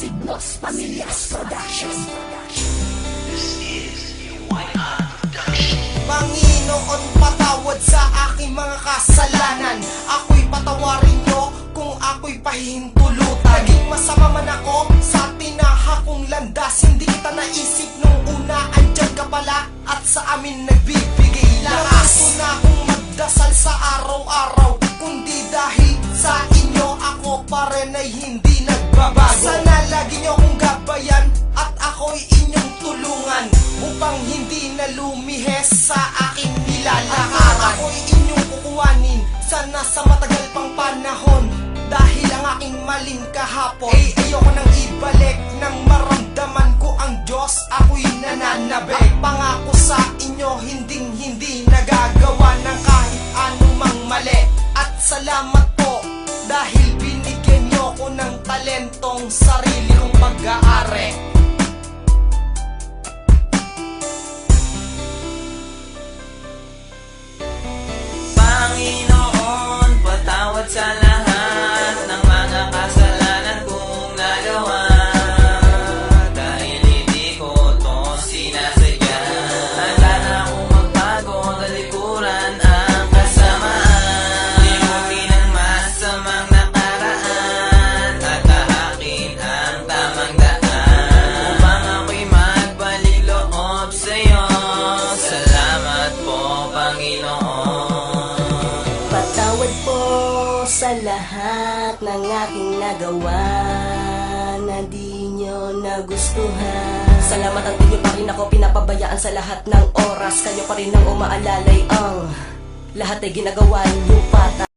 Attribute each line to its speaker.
Speaker 1: Signos Pamilyas Production.
Speaker 2: Panginoon, patawad sa aking mga kasalanan. Ako'y patawarin nyo kung ako'y pahihintulutan. Naging masama man ako sa tinaha kong landas. Hindi kita naisip nung una, andyan ka pala at sa amin nagbibigay lakas. Narito na akong magdasal sa araw-araw, kundi dahil sa inyo ako pa rin ay hindi nagbabago. Sana lagi nyo akong gabayan at ako'y inyong tulungan upang hindi na lumihes sa aking nilalakaran. Ako'y inyong kukuhanin sana sa matagal pang panahon, dahil ang aking maling kahapon ay ayoko nang ibalik. Nang maramdaman ko ang Diyos, ako'y nananabik. At pangako sa inyo, hindi nagagawa ng kahit anumang mali. At salamat po dahil binigyan nyo ko ng talentong sarili kong pag-aari.
Speaker 3: Panginoon, patawad sa lahat ng mga kasalanan kong nagawa, dahil hindi ko to sinasadya. Handa na akong magbago, talikuran ang kasamaan, limutin ang masamang nakaraan at tahakin ang tamang daan, upang ako'y magbalik loob sa'yo. Salamat po, Panginoon.
Speaker 4: Patawad po sa lahat ng aking nagawa na di nyo nagustuhan. Salamat ang di nyo pa rin ako pinapabayaan sa lahat ng oras. Kayo pa rin ang umaalalay ang lahat ay ginagawa nyo pata.